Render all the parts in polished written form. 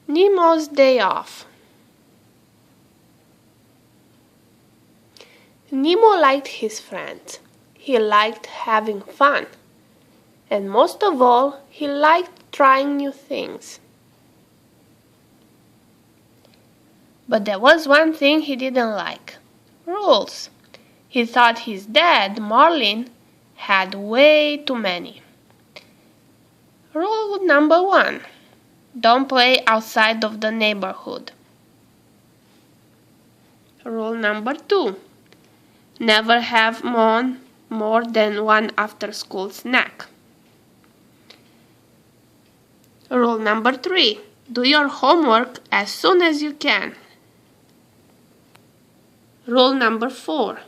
Nemo's Day Off. Nemo liked his friends. He liked having fun. And most of all, he liked trying new things. But there was one thing he didn't like: rules. He thought his dad, Marlin, had way too many. Rule number 1: don't play outside of the neighborhood. Rule number 2: never have more than one after-school snack. Rule number 3: do your homework as soon as you can. Rule number 4: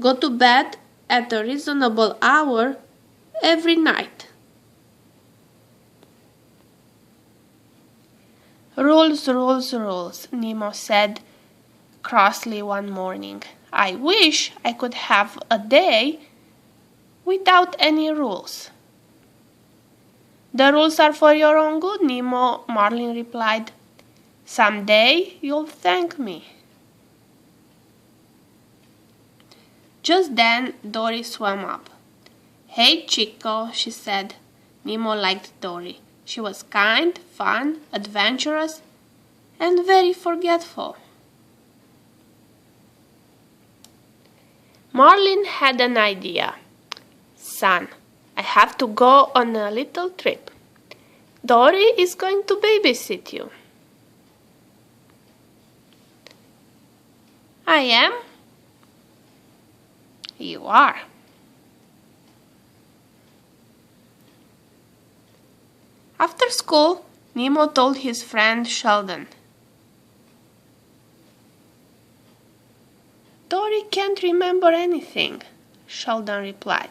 go to bed at a reasonable hour every night. Rules, rules, rules, Nemo said crossly one morning. I wish I could have a day without any rules. The rules are for your own good, Nemo, Marlin replied. Someday you'll thank me. Just then Dory swam up. Hey, Chico, she said. Nemo liked Dory. She was kind, fun, adventurous, and very forgetful. Marlin had an idea. Son, I have to go on a little trip. Dory is going to babysit you. I am? You are. After school, Nemo told his friend Sheldon. Dory can't remember anything, Sheldon replied.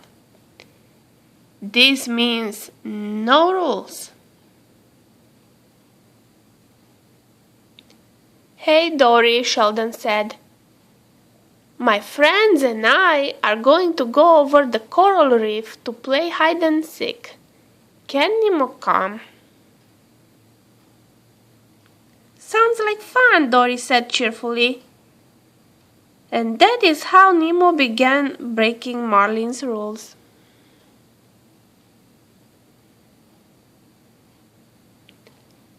This means no rules. Hey, Dory, Sheldon said. My friends and I are going to go over the coral reef to play hide and seek. Can Nemo come? Sounds like fun, Dory said cheerfully. And that is how Nemo began breaking Marlin's rules.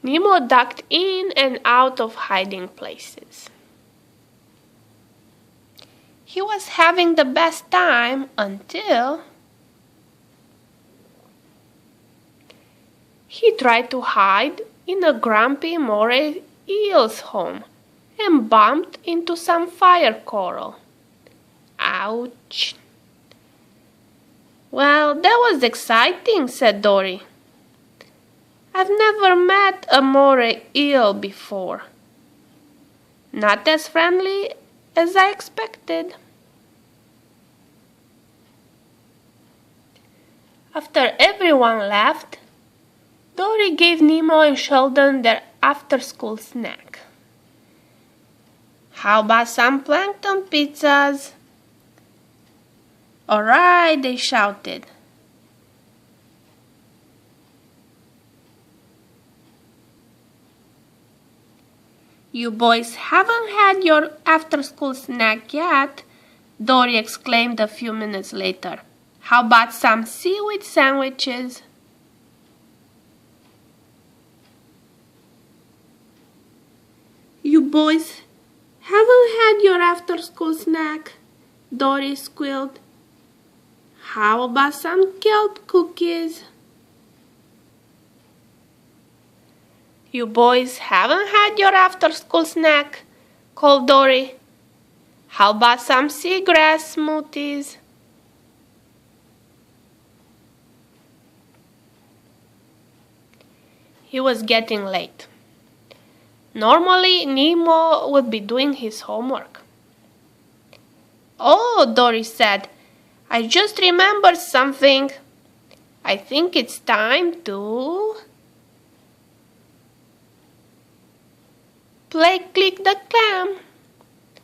Nemo ducked in and out of hiding places. He was having the best time until he tried to hide in a grumpy moray eel's home and bumped into some fire coral. Ouch! Well, that was exciting, said Dory. I've never met a moray eel before. Not as friendly as I expected. After everyone left, Dory gave Nemo and Sheldon their after-school snack. How about some plankton pizzas? All right, they shouted. You boys haven't had your after-school snack yet, Dory exclaimed a few minutes later. How about some seaweed sandwiches? You boys haven't had your after-school snack, Dory squealed. How about some kelp cookies? You boys haven't had your after-school snack, called Dory. How about some seagrass smoothies? It was getting late. Normally, Nemo would be doing his homework. Oh, Dory said, I just remembered something. I think it's time to play Click the Clam,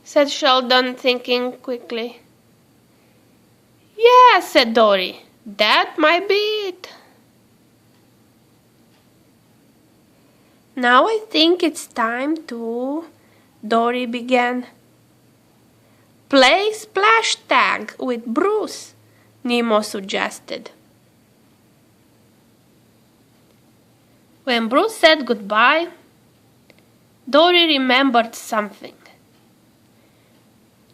said Sheldon, thinking quickly. Yeah, said Dory, that might be it. Now I think it's time to, Dory began. Play splash tag with Bruce, Nemo suggested. When Bruce said goodbye, Dory remembered something.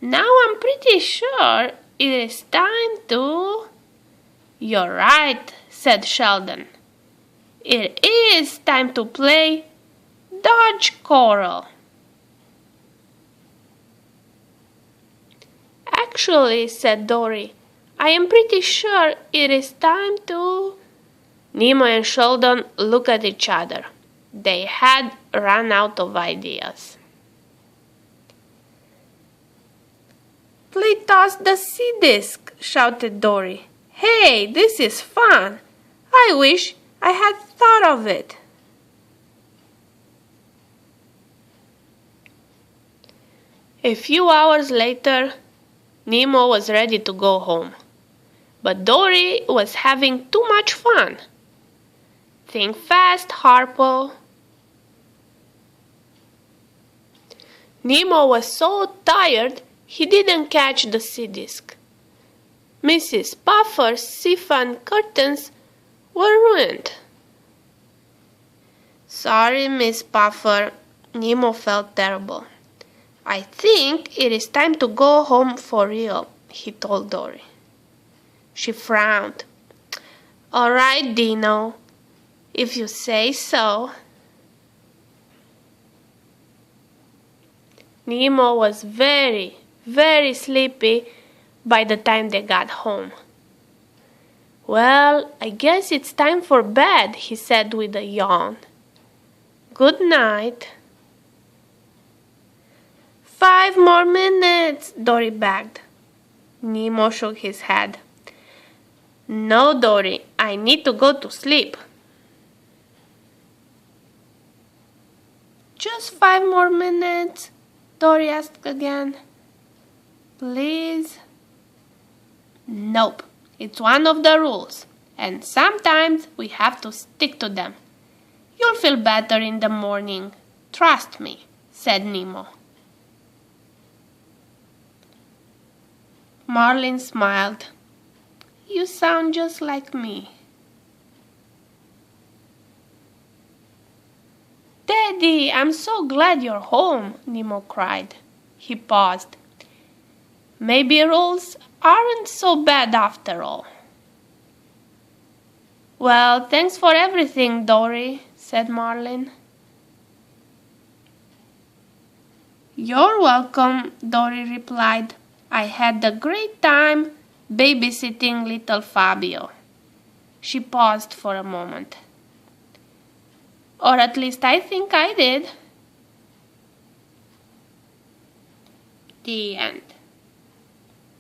Now I'm pretty sure it is time to... You're right, said Sheldon. It is time to play dodge coral. Actually, said Dory, I am pretty sure it is time to... Nemo and Sheldon looked at each other. They had run out of ideas. Play toss the sea disc, shouted Dory. Hey, this is fun. I wish I had thought of it. A few hours later, Nemo was ready to go home. But Dory was having too much fun. Think fast, Harpo. Nemo was so tired he didn't catch the sea disc. Mrs. Puffer's siphon curtains were ruined. Sorry, Miss Puffer. Nemo felt terrible. I think it is time to go home for real, he told Dory. She frowned. All right, Dino, if you say so. Nemo was very, very sleepy by the time they got home. Well, I guess it's time for bed, he said with a yawn. Good night. 5 more minutes, Dory begged. Nemo shook his head. No, Dory, I need to go to sleep. Just 5 more minutes, Dory asked again. Please? Nope, it's one of the rules, and sometimes we have to stick to them. You'll feel better in the morning, trust me, said Nemo. Marlin smiled. You sound just like me. Daddy, I'm so glad you're home, Nemo cried. He paused. Maybe rules aren't so bad after all. Well, thanks for everything, Dory, said Marlin. You're welcome, Dory replied. I had a great time babysitting little Fabio. She paused for a moment. Or at least I think I did. The end.